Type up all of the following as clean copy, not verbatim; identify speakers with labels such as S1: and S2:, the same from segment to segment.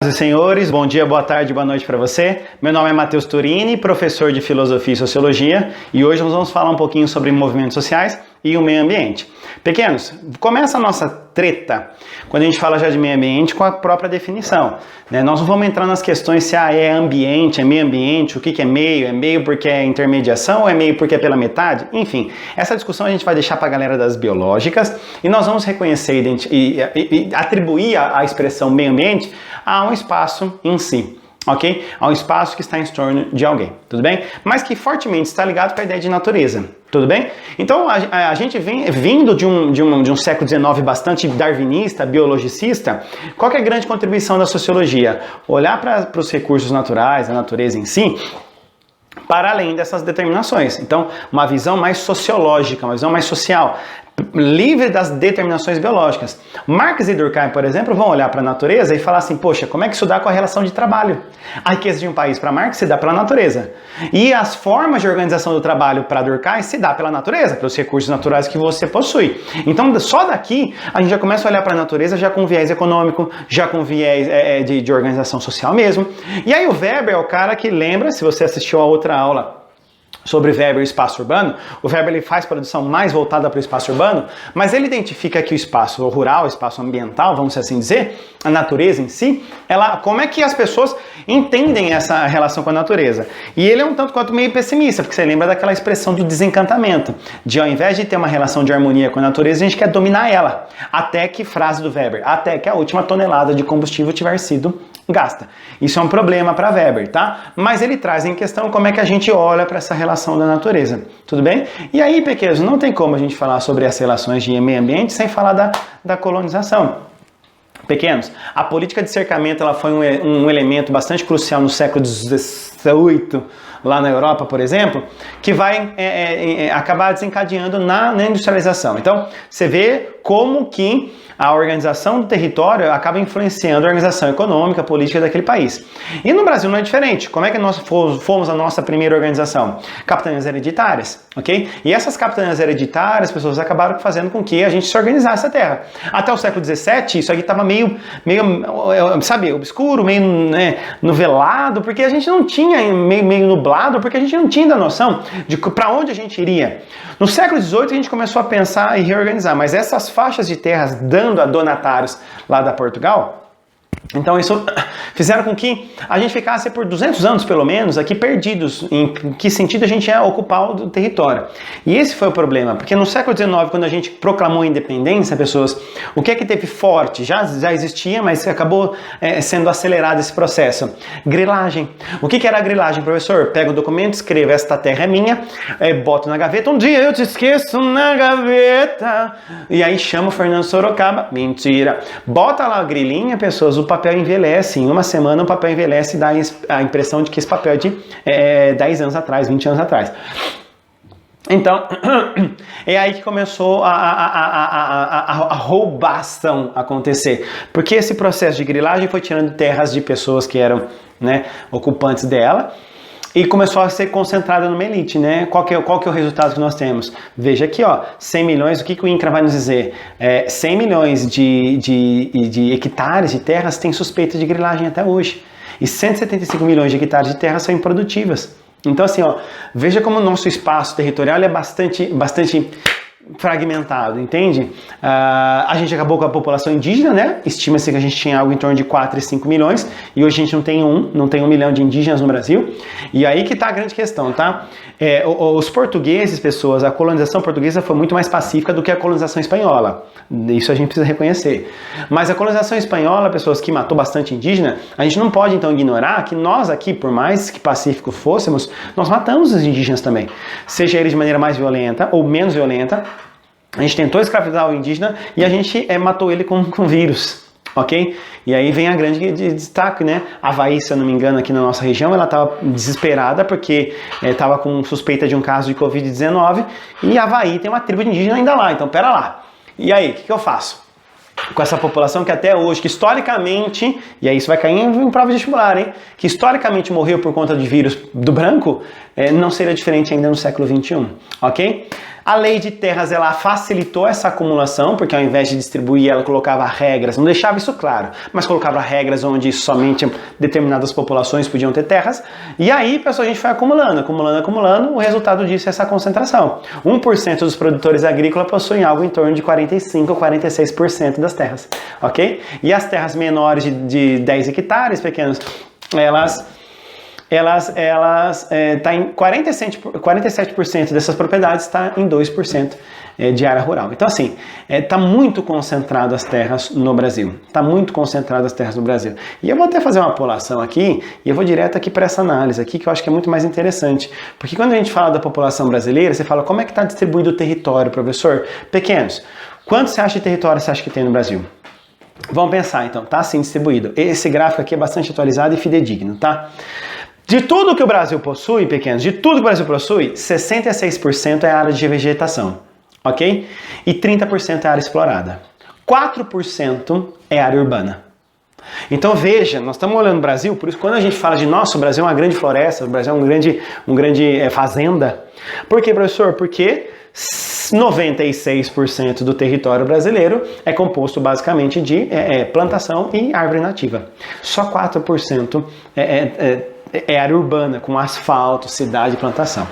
S1: Senhoras e senhores, bom dia, boa tarde, boa noite para você. Meu nome é Matheus Turini, professor de Filosofia e Sociologia, e hoje nós vamos falar um pouquinho sobre movimentos sociais e o meio ambiente. Pequenos, começa a nossa treta quando a gente fala já de meio ambiente com a própria definição, né? Nós não vamos entrar nas questões se é ambiente, é meio ambiente, o que é meio porque é intermediação ou é meio porque é pela metade, enfim. Essa discussão a gente vai deixar para a galera das biológicas e nós vamos reconhecer e atribuir a expressão meio ambiente a um espaço em si. Ok? Há um espaço que está em torno de alguém, tudo bem? Mas que fortemente está ligado com a ideia de natureza, tudo bem? Então, a gente vem vindo de um século XIX bastante darwinista, biologicista. Qual que é a grande contribuição da sociologia? Olhar para os recursos naturais, a natureza em si, para além dessas determinações. Então, uma visão mais sociológica, uma visão mais social, livre das determinações biológicas. Marx e Durkheim, por exemplo, vão olhar para a natureza e falar assim, poxa, como é que isso dá com a relação de trabalho? A riqueza de um país para Marx se dá pela natureza. E as formas de organização do trabalho para Durkheim se dá pela natureza, pelos recursos naturais que você possui. Então, só daqui, a gente já começa a olhar para a natureza já com viés econômico, já com viés de organização social mesmo. E aí o Weber é o cara que lembra, se você assistiu a outra aula sobre Weber e o espaço urbano, o Weber ele faz produção mais voltada para o espaço urbano, mas ele identifica que o espaço rural, o espaço ambiental, vamos assim dizer, a natureza em si, como é que as pessoas entendem essa relação com a natureza. E ele é um tanto quanto meio pessimista, porque você lembra daquela expressão do desencantamento, de ao invés de ter uma relação de harmonia com a natureza, a gente quer dominar ela, até que, frase do Weber, até que a última tonelada de combustível tiver sido gasta. Isso é um problema para Weber, tá? Mas ele traz em questão como é que a gente olha para essa relação da natureza, tudo bem? E aí, pequenos, não tem como a gente falar sobre as relações de meio ambiente sem falar da colonização. Pequenos, a política de cercamento ela foi um elemento bastante crucial no século XVIII, lá na Europa, por exemplo, que vai acabar desencadeando na industrialização. Então, você vê como que a organização do território acaba influenciando a organização econômica, política daquele país. E no Brasil não é diferente. Como é que nós fomos a nossa primeira organização? Capitanias hereditárias, ok? E essas capitanias hereditárias, as pessoas acabaram fazendo com que a gente se organizasse a terra. Até o século XVII, isso aqui estava meio, sabe, obscuro, meio nuvelado, porque a gente não tinha, meio nublado, porque a gente não tinha ainda noção de para onde a gente iria. No século XVIII a gente começou a pensar e reorganizar, mas essas faixas de terras dando a donatários lá da Portugal, então isso fizeram com que a gente ficasse por 200 anos pelo menos aqui perdidos em que sentido a gente ia ocupar o território. E esse foi o problema, porque no século XIX, quando a gente proclamou a independência, pessoas, o que é que teve forte? Já existia, mas acabou sendo acelerado esse processo. Grilagem. O que era a grilagem, professor? Pega o documento, escreva, esta terra é minha, boto na gaveta, um dia eu te esqueço na gaveta. E aí chama o Fernando Sorocaba, mentira. Bota lá a grilinha, pessoas, o papel envelhece, em uma semana o papel envelhece e dá a impressão de que esse papel é de 10 anos atrás, 20 anos atrás. Então, é aí que começou a roubação acontecer, porque esse processo de grilagem foi tirando terras de pessoas que eram ocupantes dela, e começou a ser concentrada numa elite, né? Qual que é o resultado que nós temos? Veja aqui, ó, 100 milhões, o que o INCRA vai nos dizer? 100 milhões de hectares de terras têm suspeita de grilagem até hoje. E 175 milhões de hectares de terras são improdutivas. Então, assim, ó, veja como o nosso espaço territorial é bastante fragmentado, entende? A gente acabou com a população indígena, né? Estima-se que a gente tinha algo em torno de 4 e 5 milhões e hoje a gente não tem 1 milhão de indígenas no Brasil. E aí que tá a grande questão, tá? Os portugueses, pessoas, a colonização portuguesa foi muito mais pacífica do que a colonização espanhola. Isso a gente precisa reconhecer. Mas a colonização espanhola, pessoas que matou bastante indígena, a gente não pode então ignorar que nós aqui, por mais que pacíficos fôssemos, nós matamos os indígenas também. Seja eles de maneira mais violenta ou menos violenta, a gente tentou escravizar o indígena e a gente matou ele com vírus, ok? E aí vem a grande destaque, né? Havaí, se eu não me engano, aqui na nossa região, ela estava desesperada porque estava com suspeita de um caso de Covid-19 e Havaí tem uma tribo de indígena ainda lá, então pera lá. E aí, o que eu faço? Com essa população que até hoje, que historicamente, e aí isso vai cair em prova de vestibular, hein? Que historicamente morreu por conta de vírus do branco, não seria diferente ainda no século XXI, ok? A lei de terras, ela facilitou essa acumulação, porque ao invés de distribuir, ela colocava regras, não deixava isso claro, mas colocava regras onde somente determinadas populações podiam ter terras. E aí, pessoal, a gente foi acumulando, o resultado disso é essa concentração. 1% dos produtores agrícolas possuem algo em torno de 45% ou 46% das terras, ok? E as terras menores de 10 hectares, pequenos, elas tá em 47% dessas propriedades está em 2% de área rural. Então assim, está muito concentrado as terras no Brasil. Está muito concentrado as terras no Brasil. E eu vou até fazer uma população aqui, e eu vou direto aqui para essa análise aqui, que eu acho que é muito mais interessante. Porque quando a gente fala da população brasileira, você fala, como é que está distribuído o território, professor? Pequenos, quanto você acha de território você acha que tem no Brasil? Vamos pensar então, tá assim distribuído. Esse gráfico aqui é bastante atualizado e fidedigno, tá? De tudo que o Brasil possui, pequenos, de tudo que o Brasil possui, 66% é área de vegetação, ok? E 30% é área explorada. 4% é área urbana. Então veja, nós estamos olhando o Brasil, por isso quando a gente fala de nosso, o Brasil é uma grande floresta, o Brasil é uma grande fazenda. Por quê, professor? Porque 96% do território brasileiro é composto basicamente de plantação e árvore nativa. Só 4% é área urbana, com asfalto, cidade e plantação.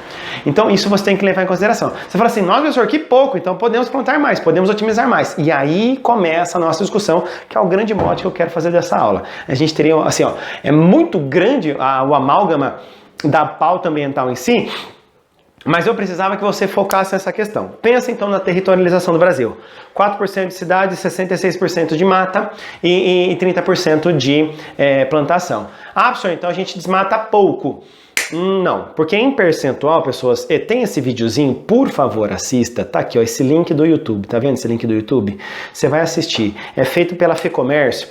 S1: Então isso você tem que levar em consideração. Você fala assim, nossa, professor, que pouco, então podemos plantar mais, podemos otimizar mais. E aí começa a nossa discussão, que é o grande mote que eu quero fazer dessa aula. A gente teria, assim, ó, é muito grande o amálgama da pauta ambiental em si, mas eu precisava que você focasse nessa questão. Pensa então na territorialização do Brasil. 4% de cidade, 66% de mata e 30% de plantação. Ah, professor, então a gente desmata pouco. Não, porque em percentual, pessoas, tem esse videozinho, por favor, assista, tá aqui, ó, esse link do YouTube, tá vendo esse link do YouTube? Você vai assistir, é feito pela FEComércio,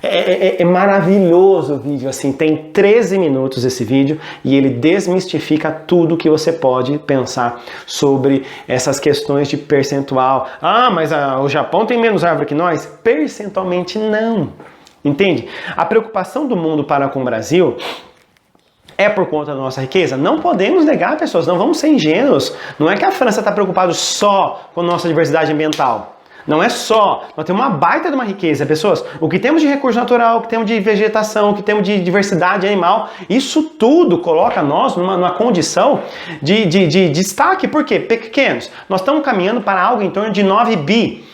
S1: é maravilhoso o vídeo, assim, tem 13 minutos esse vídeo e ele desmistifica tudo que você pode pensar sobre essas questões de percentual. Ah, mas o Japão tem menos árvore que nós? Percentualmente não, entende? A preocupação do mundo para com o Brasil é por conta da nossa riqueza? Não podemos negar, pessoas, não vamos ser ingênuos. Não é que a França está preocupada só com a nossa diversidade ambiental. Não é só. Nós temos uma baita de uma riqueza, pessoas. O que temos de recurso natural, o que temos de vegetação, o que temos de diversidade animal, isso tudo coloca nós numa condição de destaque. Por quê? Pequenos. Nós estamos caminhando para algo em torno de 9 bi.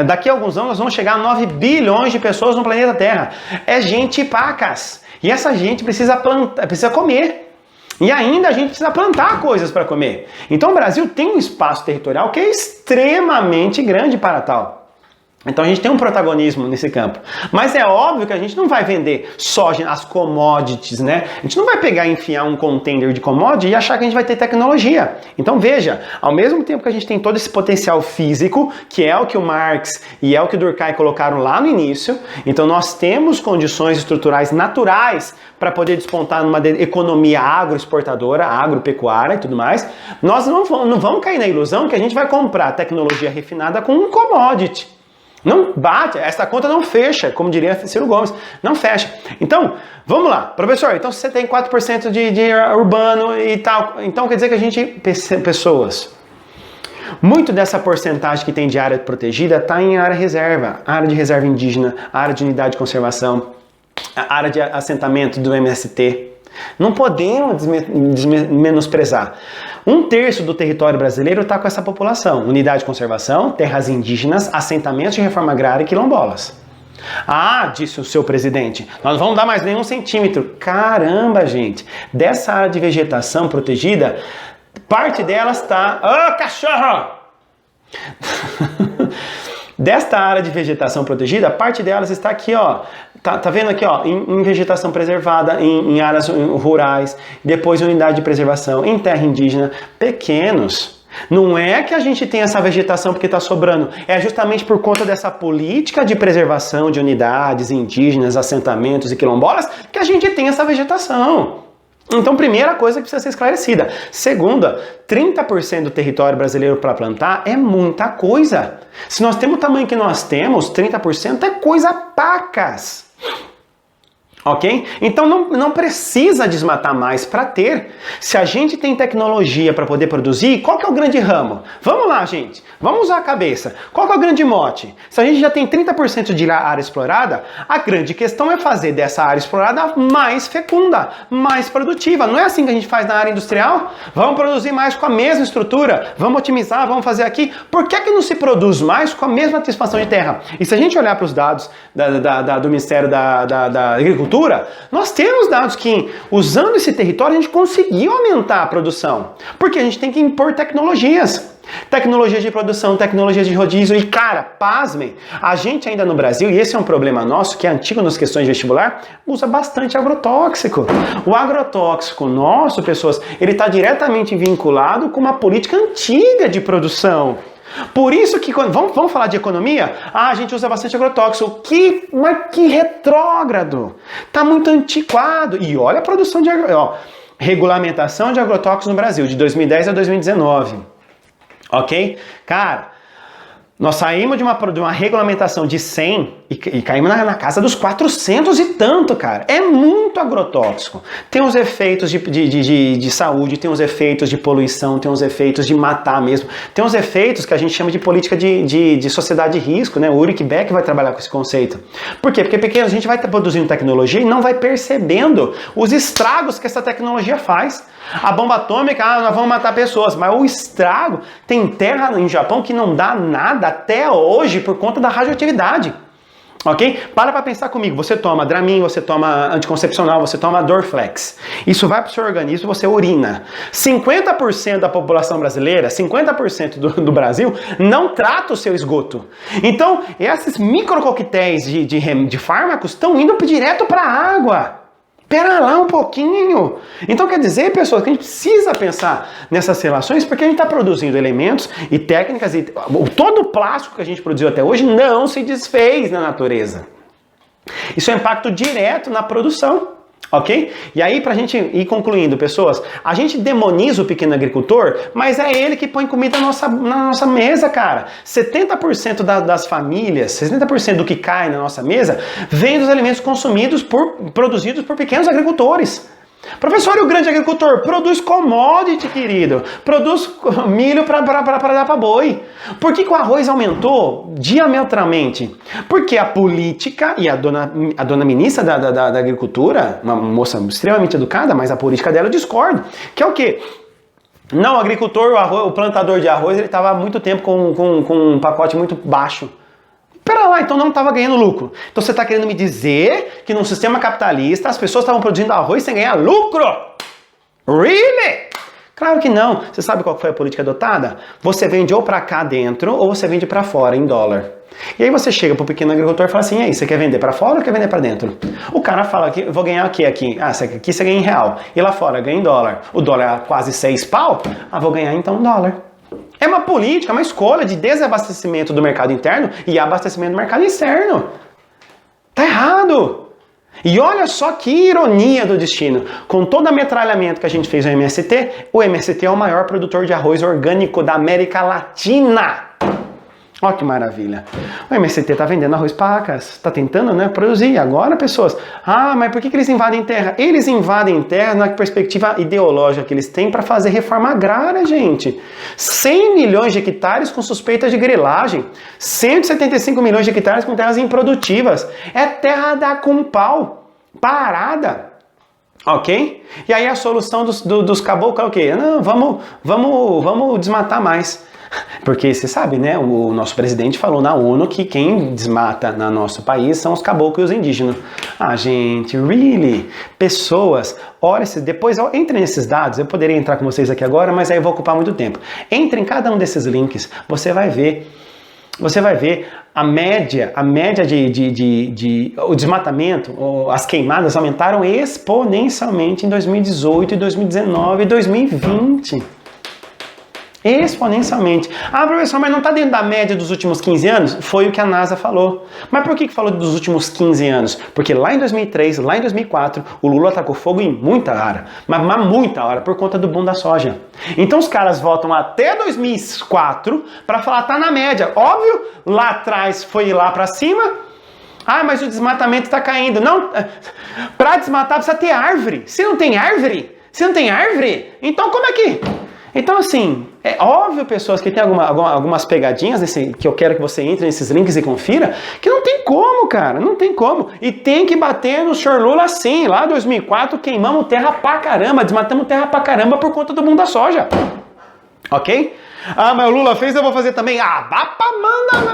S1: Daqui a alguns anos nós vamos chegar a 9 bilhões de pessoas no planeta Terra. É gente pacas. E essa gente precisa comer. E ainda a gente precisa plantar coisas para comer. Então o Brasil tem um espaço territorial que é extremamente grande para tal. Então a gente tem um protagonismo nesse campo. Mas é óbvio que a gente não vai vender só as commodities, né? A gente não vai pegar e enfiar um container de commodity e achar que a gente vai ter tecnologia. Então veja, ao mesmo tempo que a gente tem todo esse potencial físico, que é o que o Marx e é o que o Durkheim colocaram lá no início, então nós temos condições estruturais naturais para poder despontar numa economia agroexportadora, agropecuária e tudo mais. Nós não vamos cair na ilusão que a gente vai comprar tecnologia refinada com um commodity. Não bate, essa conta não fecha, como diria Ciro Gomes, não fecha. Então, vamos lá, professor, então se você tem 4% de urbano e tal, então quer dizer que a gente, pessoas, muito dessa porcentagem que tem de área protegida está em área reserva, área de reserva indígena, área de unidade de conservação, área de assentamento do MST. Não podemos menosprezar. 1/3 do território brasileiro está com essa população. Unidade de conservação, terras indígenas, assentamentos de reforma agrária e quilombolas. Ah, disse o seu presidente, nós não vamos dar mais nenhum centímetro. Caramba, gente. Dessa área de vegetação protegida, parte delas está... Ô, cachorro! Desta área de vegetação protegida, parte delas está aqui, ó. Tá vendo aqui, ó, em vegetação preservada, em áreas rurais, depois em unidade de preservação, em terra indígena, pequenos. Não é que a gente tem essa vegetação porque está sobrando, é justamente por conta dessa política de preservação de unidades indígenas, assentamentos e quilombolas que a gente tem essa vegetação. Então, primeira coisa que precisa ser esclarecida. Segunda, 30% do território brasileiro para plantar é muita coisa. Se nós temos o tamanho que nós temos, 30% é coisa pacas. Ok? Então não precisa desmatar mais para ter. Se a gente tem tecnologia para poder produzir, qual que é o grande ramo? Vamos lá, gente. Vamos usar a cabeça. Qual que é o grande mote? Se a gente já tem 30% de área explorada, a grande questão é fazer dessa área explorada mais fecunda, mais produtiva. Não é assim que a gente faz na área industrial? Vamos produzir mais com a mesma estrutura, vamos otimizar, vamos fazer aqui. Por que não se produz mais com a mesma expansão de terra? E se a gente olhar para os dados do Ministério da Agricultura, nós temos dados que, usando esse território, a gente conseguiu aumentar a produção. Porque a gente tem que impor tecnologias. Tecnologias de produção, tecnologias de rodízio. E, cara, pasmem, a gente ainda no Brasil, e esse é um problema nosso, que é antigo nas questões de vestibular, usa bastante agrotóxico. O agrotóxico nosso, pessoas, ele está diretamente vinculado com uma política antiga de produção. Por isso que, vamos falar de economia? Ah, a gente usa bastante agrotóxico. Mas que retrógrado! Tá muito antiquado. E olha a produção de regulamentação de agrotóxicos no Brasil, de 2010 a 2019. Ok? Cara, nós saímos de uma regulamentação de 100 e caímos na casa dos 400 e tanto, cara. É muito agrotóxico. Tem os efeitos de saúde, tem os efeitos de poluição, tem os efeitos de matar mesmo. Tem os efeitos que a gente chama de política de sociedade de risco, né? O Ulrich Beck vai trabalhar com esse conceito. Por quê? Porque pequeno, a gente vai produzindo tecnologia e não vai percebendo os estragos que essa tecnologia faz. A bomba atômica, nós vamos matar pessoas, mas o estrago, tem terra em Japão que não dá nada até hoje por conta da radioatividade. Ok? Para pensar comigo. Você toma Dramin, você toma anticoncepcional, você toma Dorflex. Isso vai para o seu organismo, você urina. 50% da população brasileira, 50% do Brasil, não trata o seu esgoto. Então, esses microcoquetéis de fármacos estão indo direto para a água. Pera lá um pouquinho. Então quer dizer, pessoal, que a gente precisa pensar nessas relações, porque a gente está produzindo elementos e técnicas e todo o plástico que a gente produziu até hoje não se desfez na natureza. Isso é um impacto direto na produção. Ok? E aí, pra gente ir concluindo, pessoas, a gente demoniza o pequeno agricultor, mas é ele que põe comida na nossa mesa, cara. 70% das famílias, 70% do que cai na nossa mesa, vem dos alimentos produzidos por pequenos agricultores. Professor, e o grande agricultor? Produz commodity, querido. Produz milho para dar para boi. Por que o arroz aumentou diametralmente? Porque a política, e a dona ministra da Agricultura, uma moça extremamente educada, mas a política dela eu discordo. Que é o quê? Não, o agricultor, o plantador de arroz, ele estava há muito tempo com um pacote muito baixo. Pera lá, então não estava ganhando lucro. Então você está querendo me dizer que num sistema capitalista as pessoas estavam produzindo arroz sem ganhar lucro? Really? Claro que não. Você sabe qual foi a política adotada? Você vende ou para cá dentro ou você vende para fora em dólar. E aí você chega para o pequeno agricultor e fala assim, e aí, você quer vender para fora ou quer vender para dentro? O cara fala que eu vou ganhar o quê aqui? Ah, aqui você ganha em real. E lá fora ganha em dólar. O dólar é quase 6 pau? Ah, vou ganhar então em dólar. É uma política, uma escolha de desabastecimento do mercado interno e abastecimento do mercado externo. Tá errado. E olha só que ironia do destino. Com todo o metralhamento que a gente fez no MST, o MST é o maior produtor de arroz orgânico da América Latina. Olha que maravilha. O MST está vendendo arroz pacas, está tentando, né, produzir. Agora, pessoas, mas por que eles invadem terra? Eles invadem terra na perspectiva ideológica que eles têm para fazer reforma agrária, gente. 100 milhões de hectares com suspeita de grilagem. 175 milhões de hectares com terras improdutivas. É terra da com pau, parada. Ok? E aí a solução dos caboclos é o quê? Não, vamos desmatar mais. Porque você sabe, né? O nosso presidente falou na ONU que quem desmata no nosso país são os caboclos e os indígenas. Ah, gente, really? Pessoas, olha, depois entre nesses dados, eu poderia entrar com vocês aqui agora, mas aí eu vou ocupar muito tempo. Entre em cada um desses links, você vai ver a média o desmatamento, as queimadas aumentaram exponencialmente em 2018, 2019 e 2020. Exponencialmente. Ah, professor, mas não está dentro da média dos últimos 15 anos? Foi o que a NASA falou. Mas por que falou dos últimos 15 anos? Porque lá em 2003, lá em 2004, o Lula atacou fogo em muita área. Mas muita área, por conta do boom da soja. Então os caras voltam até 2004 para falar, tá na média. Óbvio, lá atrás foi lá para cima. Ah, mas o desmatamento está caindo. Não, para desmatar precisa ter árvore. Se não tem árvore, então como é que... Então, assim, é óbvio, pessoas, que tem algumas pegadinhas que eu quero que você entre nesses links e confira, que não tem como, cara, não tem como. E tem que bater no senhor Lula sim. Lá em 2004, queimamos terra pra caramba, desmatamos terra pra caramba por conta do boom da soja. Ok? Ah, mas o Lula fez, eu vou fazer também. Ah, manda...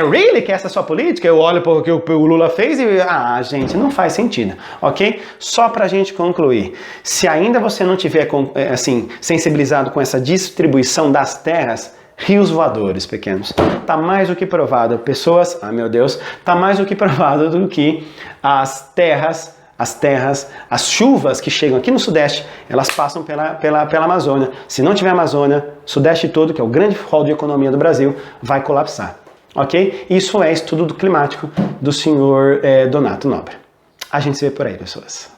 S1: really que essa é a sua política? Eu olho para o que o Lula fez e... Ah, gente, não faz sentido, ok? Só para a gente concluir. Se ainda você não tiver, assim, sensibilizado com essa distribuição das terras, rios voadores, pequenos. Tá mais do que provado. Pessoas... Ah, meu Deus. Tá mais do que provado do que as terras, as chuvas que chegam aqui no Sudeste, elas passam pela Amazônia. Se não tiver Amazônia, Sudeste todo, que é o grande rol de economia do Brasil, vai colapsar. Ok? Isso é estudo climático do senhor Donato Nobre. A gente se vê por aí, pessoas.